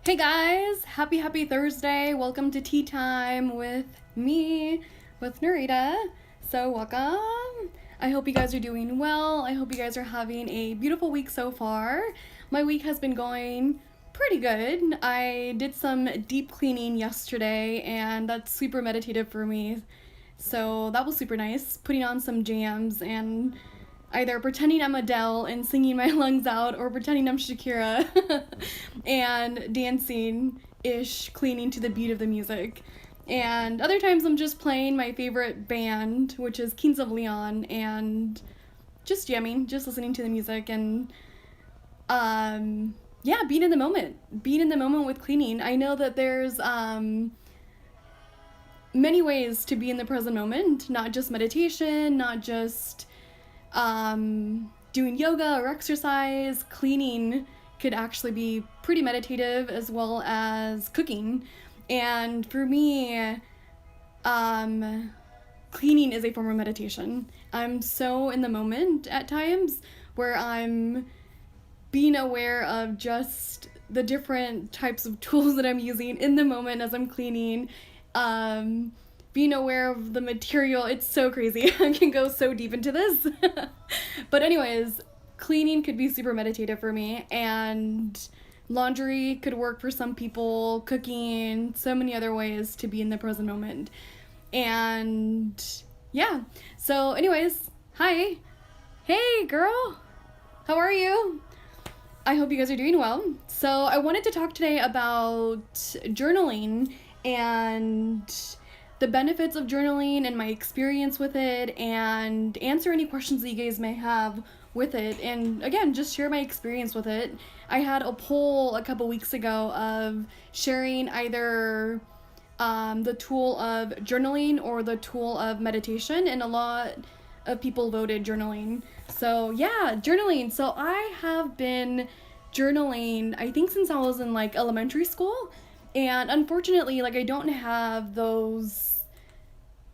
Hey guys, happy Thursday. Welcome to tea time with me, with Narita. So welcome. I hope you guys are doing well. I hope you guys are having a beautiful week so far. My week has been going pretty good. I did some deep cleaning yesterday and that's super meditative for me. So that was super nice. Putting on some jams and either pretending I'm Adele and singing my lungs out or pretending I'm Shakira and dancing ish, cleaning to the beat of the music. And other times I'm just playing my favorite band, which is Kings of Leon, and just jamming, just listening to the music and yeah, being in the moment. Being in the moment with cleaning. I know that there's many ways to be in the present moment, not just meditation, not just doing yoga or exercise. Cleaning could actually be pretty meditative as well as cooking. And for me, cleaning is a form of meditation. I'm so in the moment at times where I'm being aware of just the different types of tools that I'm using in the moment as I'm cleaning. Being aware of the material. It's so crazy. I can go so deep into this. But anyways, cleaning could be super meditative for me, and laundry could work for some people, cooking, so many other ways to be in the present moment. And yeah. So anyways, hi. Hey girl. How are you? I hope you guys are doing well. So I wanted to talk today about journaling and the benefits of journaling and my experience with it, and answer any questions that you guys may have with it, and again, just share my experience with it. I had a poll a couple weeks ago of sharing either the tool of journaling or the tool of meditation, and a lot of people voted journaling. So yeah, journaling. So I have been journaling, I think, since I was in like elementary school. And unfortunately, like, I don't have those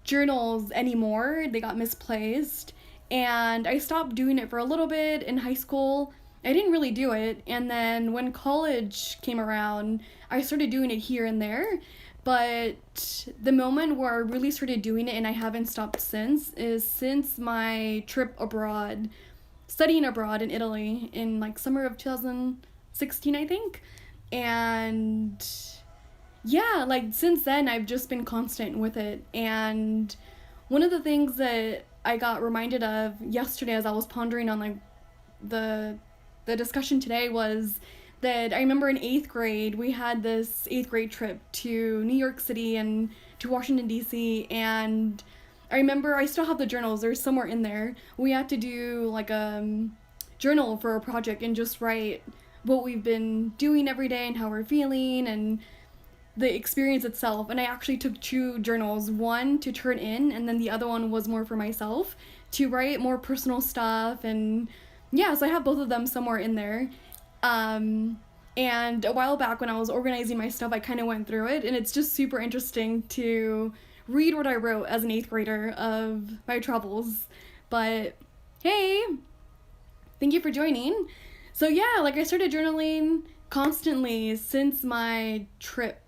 journals anymore. They got misplaced. And I stopped doing it for a little bit in high school. I didn't really do it. And then when college came around, I started doing it here and there. But the moment where I really started doing it, and I haven't stopped since, is since my trip abroad, studying abroad in Italy in like summer of 2016, I think. And yeah, like since then I've just been constant with it. And one of the things that I got reminded of yesterday as I was pondering on like the discussion today was that I remember in 8th grade we had this 8th grade trip to New York City and to Washington DC, and I remember I still have the journals, they're somewhere in there. We had to do like a journal for a project and just write what we've been doing every day and how we're feeling and the experience itself. And I actually took 2 journals, one to turn in, and then the other one was more for myself to write more personal stuff. And yeah, so I have both of them somewhere in there. And a while back when I was organizing my stuff, I kind of went through it, and it's just super interesting to read what I wrote as an 8th grader of my travels. But hey, thank you for joining. So yeah, like I started journaling constantly since my trip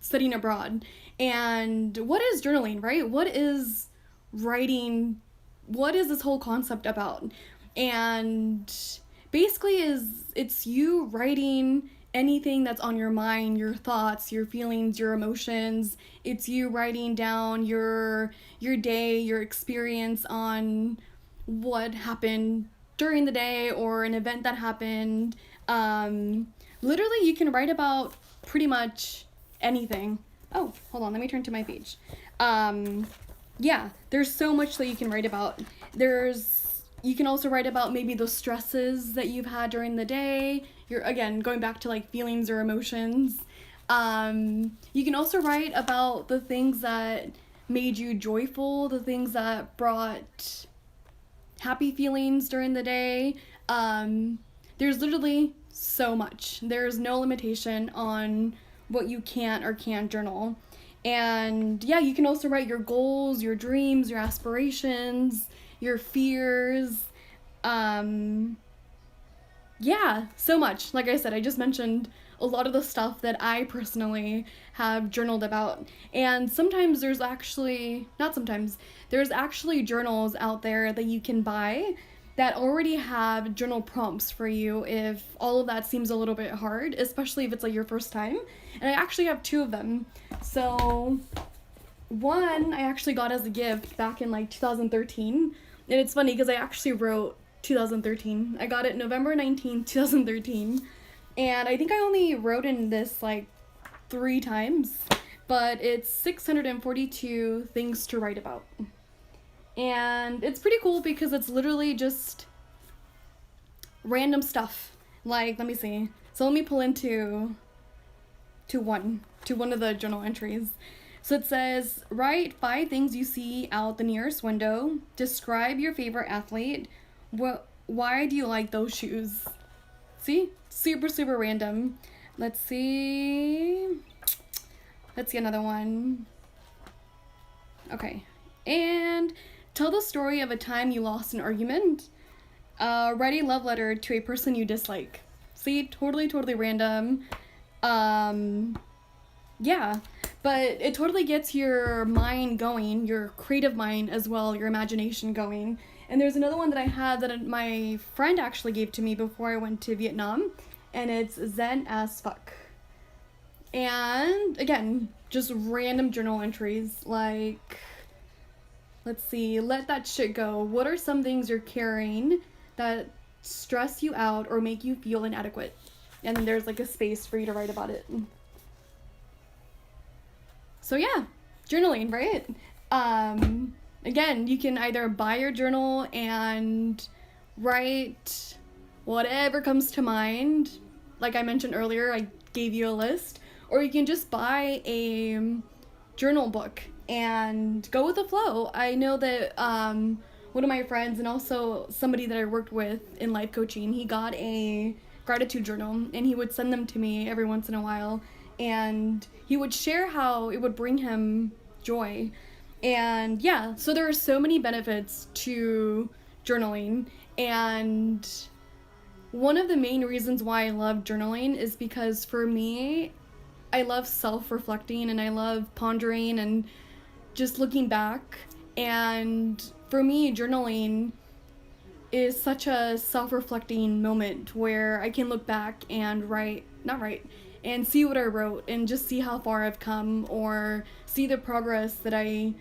studying abroad. And what is journaling, right? What is writing? What is this whole concept about? And basically it's you writing anything that's on your mind, your thoughts, your feelings, your emotions. It's you writing down your day, your experience on what happened during the day or an event that happened. Literally, you can write about pretty much anything. Oh, hold on, let me turn to my page. Yeah, there's so much that you can write about. You can also write about maybe the stresses that you've had during the day. You're, again, going back to like feelings or emotions. You can also write about the things that made you joyful, the things that brought happy feelings during the day. There's literally so much. There's no limitation on what you can or can't journal. And yeah, you can also write your goals, your dreams, your aspirations, your fears. Yeah, so much. Like I said, I just mentioned a lot of the stuff that I personally have journaled about. And sometimes there's actually, not sometimes, there's actually journals out there that you can buy that already have journal prompts for you if all of that seems a little bit hard, especially if it's like your first time. And I actually have two of them. So, one I actually got as a gift back in like 2013. And it's funny because I actually wrote 2013. I got it November 19th, 2013. And I think I only wrote in this like 3 times, but it's 642 things to write about. And it's pretty cool because it's literally just random stuff. Like, let me see. So let me pull into one of the journal entries. So it says, write 5 things you see out the nearest window. Describe your favorite athlete. Why do you like those shoes? See? Super, super random. Let's see another one. Okay. And tell the story of a time you lost an argument. Write a love letter to a person you dislike. See? Totally, totally random. Yeah. But it totally gets your mind going, your creative mind as well, your imagination going. And there's another one that I had that my friend actually gave to me before I went to Vietnam, and it's Zen as fuck. And again, just random journal entries like, let's see, let that shit go. What are some things you're carrying that stress you out or make you feel inadequate? And then there's like a space for you to write about it. So yeah, journaling, right? Again, you can either buy your journal and write whatever comes to mind. Like I mentioned earlier, I gave you a list. Or you can just buy a journal book and go with the flow. I know that one of my friends and also somebody that I worked with in life coaching, he got a gratitude journal and he would send them to me every once in a while. And he would share how it would bring him joy. And yeah, so there are so many benefits to journaling. And one of the main reasons why I love journaling is because for me, I love self-reflecting and I love pondering and just looking back. And for me, journaling is such a self-reflecting moment where I can look back and and see what I wrote and just see how far I've come or see the progress that I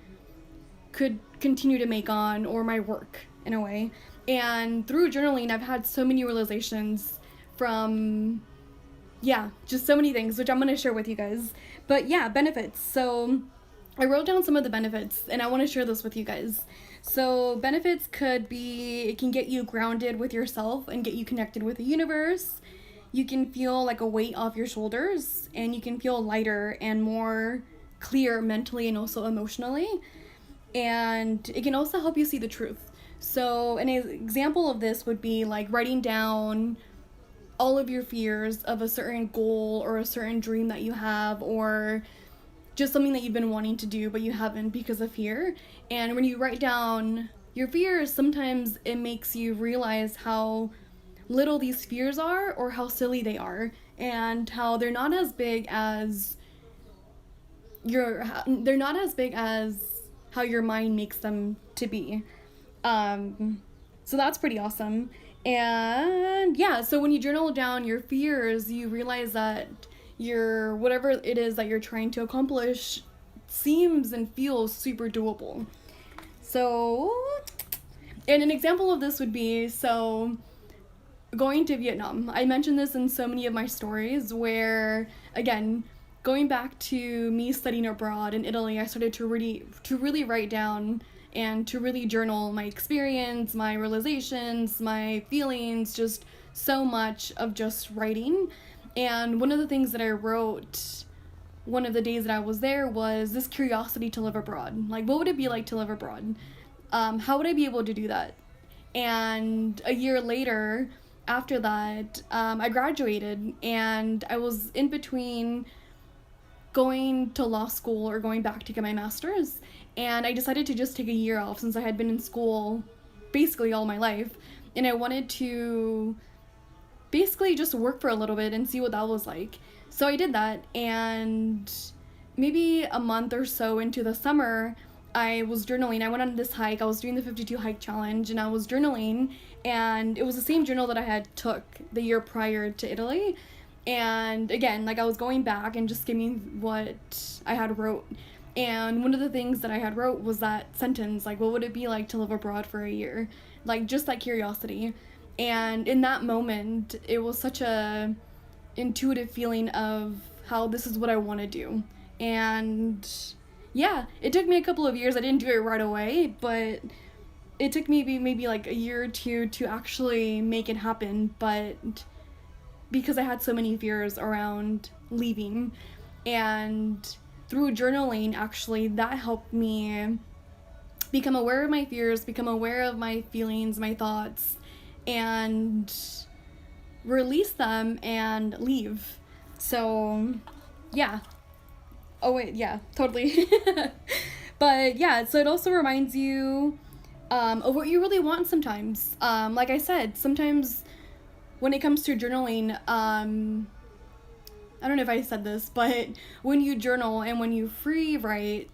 could continue to make on or my work in a way. And through journaling, I've had so many realizations from, just so many things, which I'm going to share with you guys. But yeah, benefits. So I wrote down some of the benefits and I want to share this with you guys. So benefits could be, it can get you grounded with yourself and get you connected with the universe. You can feel like a weight off your shoulders and you can feel lighter and more clear mentally and also emotionally. And it can also help you see the truth. So an example of this would be like writing down all of your fears of a certain goal or a certain dream that you have or just something that you've been wanting to do but you haven't because of fear. And when you write down your fears, sometimes it makes you realize how little these fears are or how silly they are and how they're not as big as how your mind makes them to be. So that's pretty awesome. And yeah, so when you journal down your fears, you realize that whatever it is that you're trying to accomplish seems and feels super doable. So, and an example of this would be, going to Vietnam. I mentioned this in so many of my stories where, again, going back to me studying abroad in Italy, I started to really write down and to really journal my experience, my realizations, my feelings, just so much of just writing. And one of the things that I wrote one of the days that I was there was this curiosity to live abroad. Like, what would it be like to live abroad? How would I be able to do that? And a year later, after that, I graduated and I was in between going to law school or going back to get my master's. And I decided to just take a year off since I had been in school basically all my life. And I wanted to basically just work for a little bit and see what that was like. So I did that, and maybe a month or so into the summer, I was journaling. I went on this hike. I was doing the 52 hike challenge, and I was journaling, and it was the same journal that I had took the year prior to Italy. And again, like, I was going back and just skimming what I had wrote. And one of the things that I had wrote was that sentence, like, what would it be like to live abroad for a year? Like, just that curiosity. And in that moment, it was such a intuitive feeling of how this is what I want to do. And yeah, it took me a couple of years. I didn't do it right away, but it took me maybe like a year or two to actually make it happen. But because I had so many fears around leaving, and through journaling, actually, that helped me become aware of my fears, become aware of my feelings, my thoughts, and release them and leave. So, yeah. Oh, wait, yeah, totally. But yeah, so it also reminds you of what you really want sometimes. Like I said, sometimes when it comes to journaling, I don't know if I said this, but when you journal and when you free write,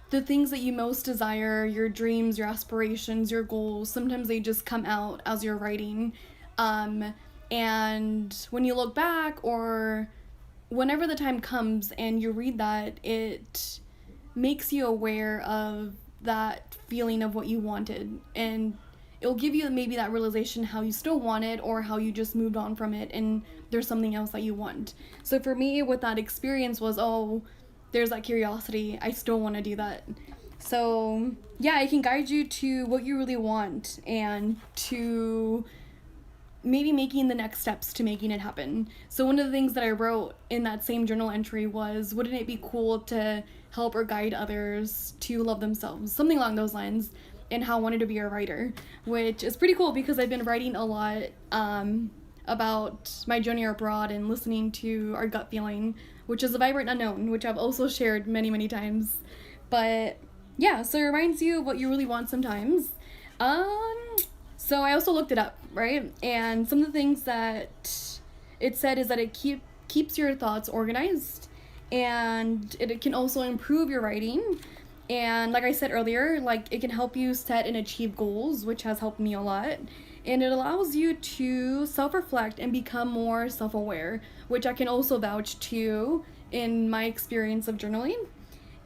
the things that you most desire, your dreams, your aspirations, your goals, sometimes they just come out as you're writing. And when you look back, or whenever the time comes and you read that, it makes you aware of that feeling of what you wanted. And it'll give you maybe that realization how you still want it, or how you just moved on from it and there's something else that you want. So for me, what that experience was, oh, there's that curiosity. I still want to do that. So yeah, it can guide you to what you really want and to maybe making the next steps to making it happen. So one of the things that I wrote in that same journal entry was, wouldn't it be cool to help or guide others to love themselves? Something along those lines. And how I wanted to be a writer, which is pretty cool because I've been writing a lot about my journey abroad and listening to our gut feeling, which is a vibrant unknown, which I've also shared many, many times. But yeah, so it reminds you of what you really want sometimes. So I also looked it up, right? And some of the things that it said is that it keeps your thoughts organized, and it can also improve your writing. And like I said earlier, like, it can help you set and achieve goals, which has helped me a lot. And it allows you to self-reflect and become more self-aware, which I can also vouch to in my experience of journaling.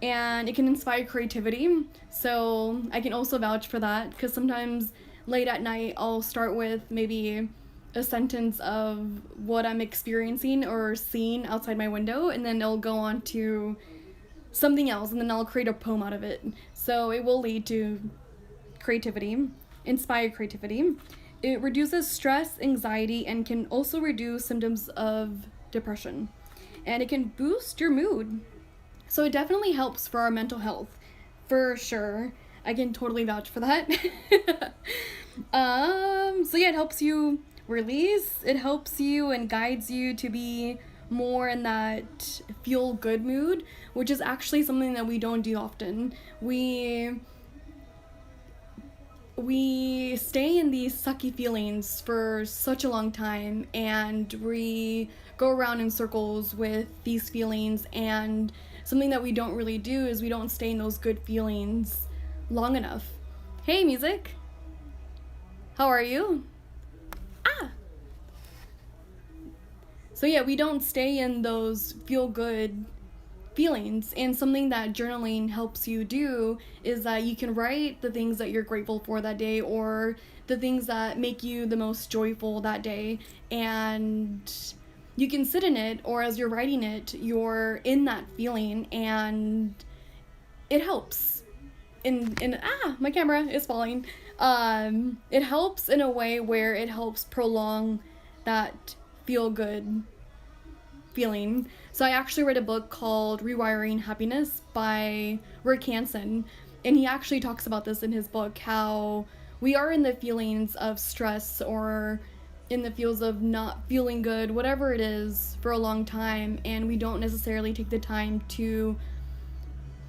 And it can inspire creativity. So I can also vouch for that, because sometimes late at night I'll start with maybe a sentence of what I'm experiencing or seeing outside my window, and then it'll go on to something else, and then I'll create a poem out of it. So it will lead to creativity, inspire creativity. It reduces stress, anxiety, and can also reduce symptoms of depression. And it can boost your mood. So it definitely helps for our mental health, for sure. I can totally vouch for that. So yeah, it helps you release. It helps you and guides you to be more in that feel good mood, which is actually something that we don't do often. We stay in these sucky feelings for such a long time, and we go around in circles with these feelings, and something that we don't really do is we don't stay in those good feelings long enough. Hey, music, how are you? So yeah, we don't stay in those feel-good feelings, and something that journaling helps you do is that you can write the things that you're grateful for that day, or the things that make you the most joyful that day, and you can sit in it, or as you're writing it, you're in that feeling, and it helps. My camera is falling. It helps in a way where it helps prolong that feel-good feeling. So I actually read a book called Rewiring Happiness by Rick Hansen, and he actually talks about this in his book, how we are in the feelings of stress, or in the feels of not feeling good, whatever it is, for a long time, and we don't necessarily take the time to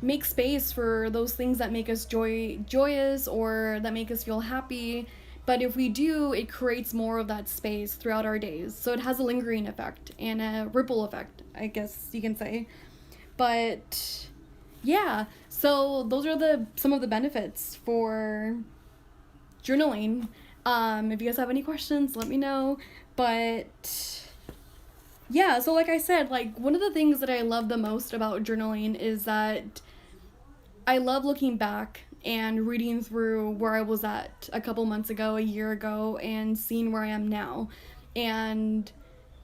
make space for those things that make us joyous, or that make us feel happy, But if we do, it creates more of that space throughout our days. So it has a lingering effect and a ripple effect, I guess you can say. But yeah, so those are some of the benefits for journaling. If you guys have any questions, let me know. But yeah, so like I said, like one of the things that I love the most about journaling is that I love looking back and reading through where I was at a couple months ago, a year ago, and seeing where I am now. And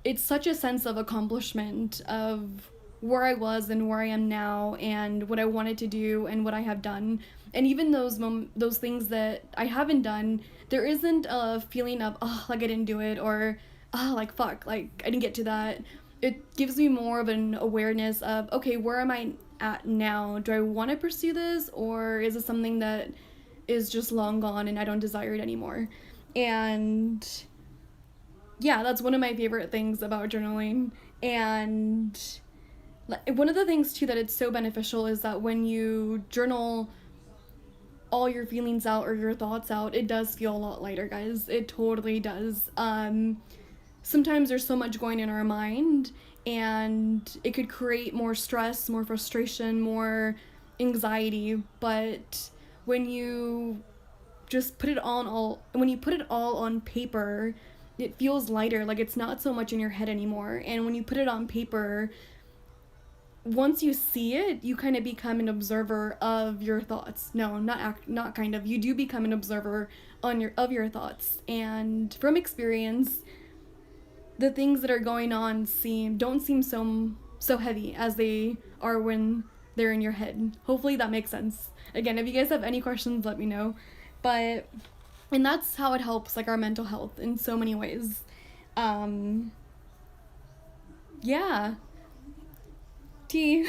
it's such a sense of accomplishment of where I was and where I am now and what I wanted to do and what I have done. And even those things that I haven't done, there isn't a feeling of, oh, like I didn't do it, or oh, like fuck, like I didn't get to that. It gives me more of an awareness of, okay, where am I at now? Do I want to pursue this, or is it something that is just long gone and I don't desire it anymore? And yeah, that's one of my favorite things about journaling. And one of the things too that it's so beneficial is that when you journal all your feelings out or your thoughts out, it does feel a lot lighter, guys. It totally does. Sometimes there's so much going in our mind, and it could create more stress, more frustration, more anxiety. But when you just put it all on paper, it feels lighter. Like it's not so much in your head anymore. And when you put it on paper, once you see it, you kind of become an observer of your thoughts. No, not kind of. You do become an observer of your thoughts. And from experience, the things that are going on don't seem so heavy as they are when they're in your head. Hopefully that makes sense. Again, if you guys have any questions, let me know. And that's how it helps like our mental health in so many ways. Yeah. Tea.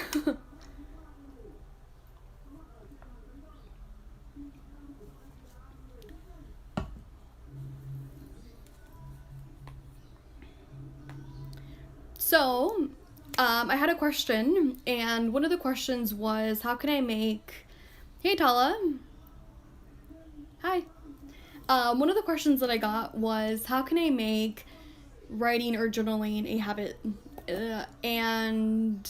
So, I had a question, and one of the questions was, how can I make... Hey, Tala. Hi. One of the questions that I got was, how can I make writing or journaling a habit? And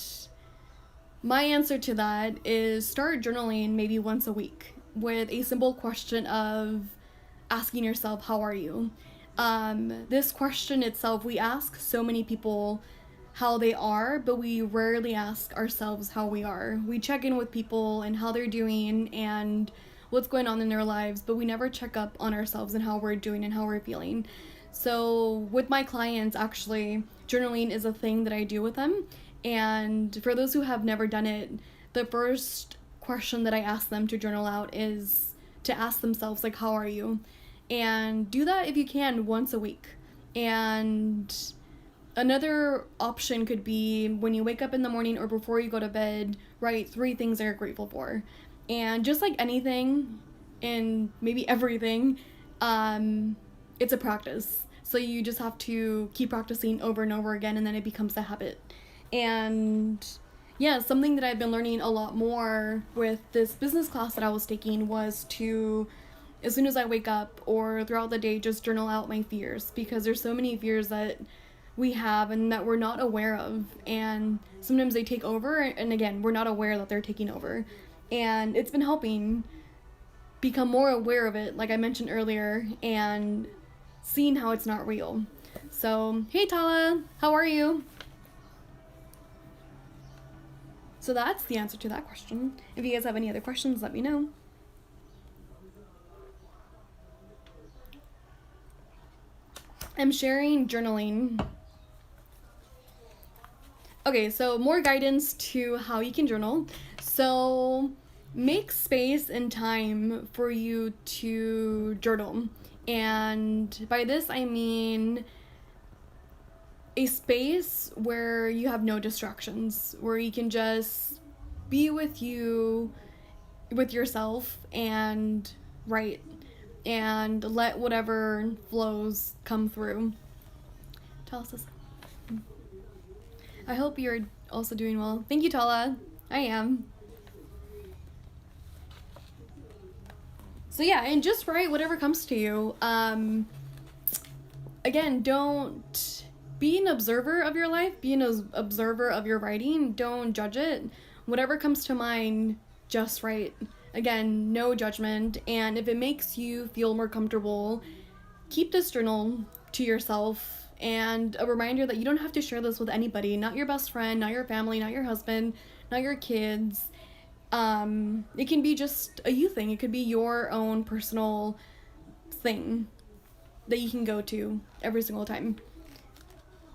my answer to that is start journaling maybe once a week with a simple question of asking yourself, how are you? This question itself, we ask so many people how they are, but we rarely ask ourselves how we are. We check in with people and how they're doing and what's going on in their lives, but we never check up on ourselves and how we're doing and how we're feeling. So with my clients, actually, journaling is a thing that I do with them. And for those who have never done it, the first question that I ask them to journal out is to ask themselves, like, how are you? And do that if you can once a week. And another option could be when you wake up in the morning or before you go to bed, write 3 things that you're grateful for. And just like anything and maybe everything, it's a practice. So you just have to keep practicing over and over again, and then it becomes a habit. And yeah, something that I've been learning a lot more with this business class that I was taking was to, as soon as I wake up or throughout the day, just journal out my fears, because there's so many fears that we have and that we're not aware of, and sometimes they take over, and again, we're not aware that they're taking over. And it's been helping become more aware of it, like I mentioned earlier, and seeing how it's not real. So, hey Tala, how are you? So that's the answer to that question. If you guys have any other questions, let me know. I'm sharing journaling. Okay, so more guidance to how you can journal. So make space and time for you to journal. And by this, I mean a space where you have no distractions, where you can just be with yourself and write and let whatever flows come through. Tala says, I hope you're also doing well. Thank you, Tala. I am. So yeah, and just write whatever comes to you. Again, don't be an observer of your life, be an observer of your writing. Don't judge it. Whatever comes to mind, just write. Again, no judgment. And if it makes you feel more comfortable, keep this journal to yourself, and a reminder that you don't have to share this with anybody, not your best friend, not your family, not your husband, not your kids. It can be just a you thing. It could be your own personal thing that you can go to every single time.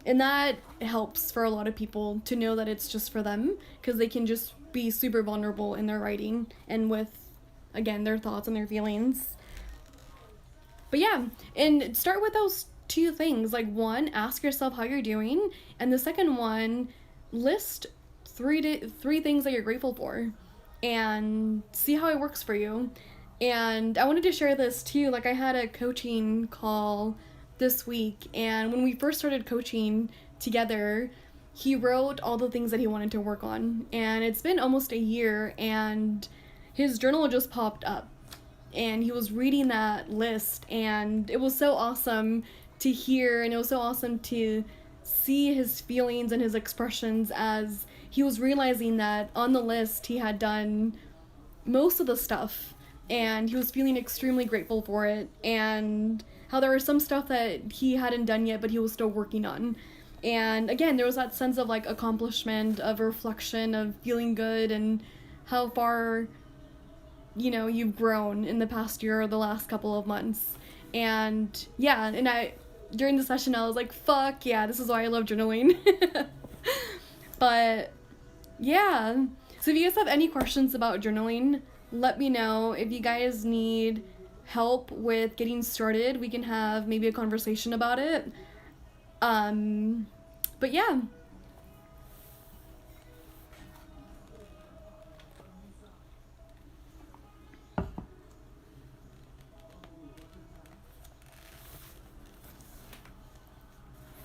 And that helps for a lot of people to know that it's just for them, because they can just be super vulnerable in their writing and with, again, their thoughts and their feelings. But yeah, and start with those two things. Like, one, ask yourself how you're doing, and the second one, list three things that you're grateful for, and see how it works for you. And I wanted to share this too. Like, I had a coaching call this week, and when we first started coaching together, he wrote all the things that he wanted to work on, and it's been almost a year, and his journal just popped up, and he was reading that list, and it was so awesome to hear, and it was so awesome to see his feelings and his expressions as he was realizing that on the list he had done most of the stuff, and he was feeling extremely grateful for it, and how there was some stuff that he hadn't done yet but he was still working on. And again, there was that sense of like accomplishment, of reflection, of feeling good, and how far, you know, you've grown in the past year or the last couple of months. And yeah, and during the session I was like, fuck yeah, this is why I love journaling. But yeah, so if you guys have any questions about journaling, let me know. If you guys need help with getting started, we can have maybe a conversation about it. But yeah.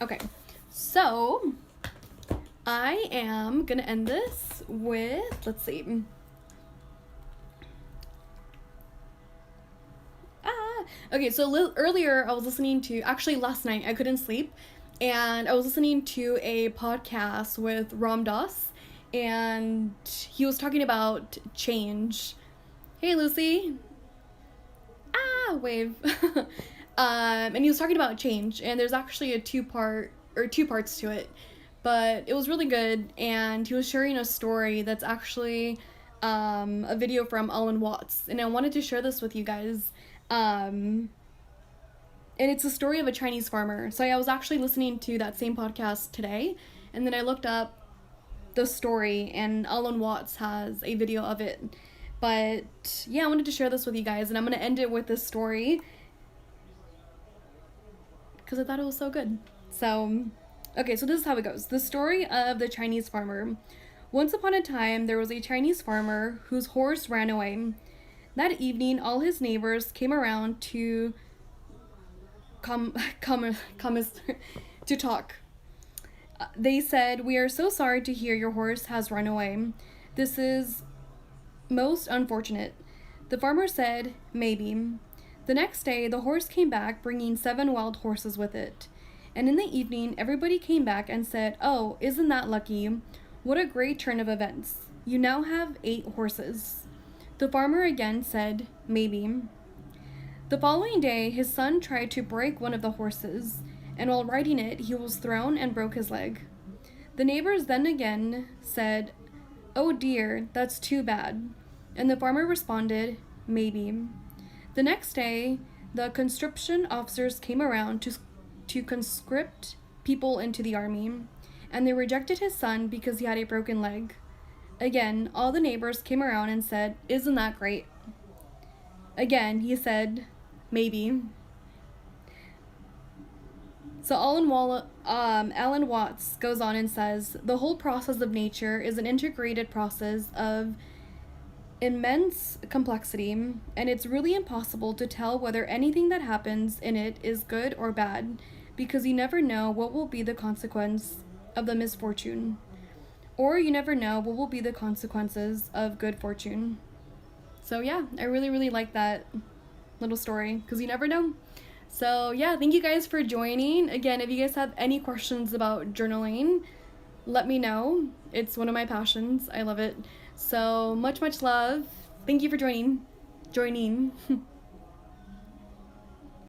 Okay, so I am gonna end this with, let's see. Okay, so earlier I was listening to, actually last night I couldn't sleep, and I was listening to a podcast with Ram Dass, and he was talking about change. Hey, Lucy. Wave. And he was talking about change, and there's actually two parts to it, but it was really good, and he was sharing a story that's actually a video from Alan Watts, and I wanted to share this with you guys. And it's a story of a Chinese farmer. So I was actually listening to that same podcast today, and then I looked up the story, and Alan Watts has a video of it. But yeah, I wanted to share this with you guys, and I'm going to end it with this story because I thought it was so good. So, okay, so this is how it goes. The story of the Chinese farmer. Once upon a time, there was a Chinese farmer whose horse ran away. That evening, all his neighbors came around to to talk. They said, "We are so sorry to hear your horse has run away. This is most unfortunate." The farmer said, "Maybe." The next day, the horse came back, bringing 7 wild horses with it. And in the evening, everybody came back and said, "Oh, isn't that lucky? What a great turn of events. You now have 8 horses." The farmer again said, "Maybe." The following day, his son tried to break one of the horses, and while riding it, he was thrown and broke his leg. The neighbors then again said, "Oh dear, that's too bad." And the farmer responded, "Maybe." The next day, the conscription officers came around to conscript people into the army, and they rejected his son because he had a broken leg. Again, all the neighbors came around and said, "Isn't that great?" Again, he said, "Maybe." So Alan Watts goes on and says, "The whole process of nature is an integrated process of immense complexity, and it's really impossible to tell whether anything that happens in it is good or bad, because you never know what will be the consequence of the misfortune, or you never know what will be the consequences of good fortune." So yeah, I really, really like that. little story, because you never know. So yeah, thank you guys for joining. Again, if you guys have any questions about journaling, let me know. It's one of my passions. I love it. So much love. Thank you for joining.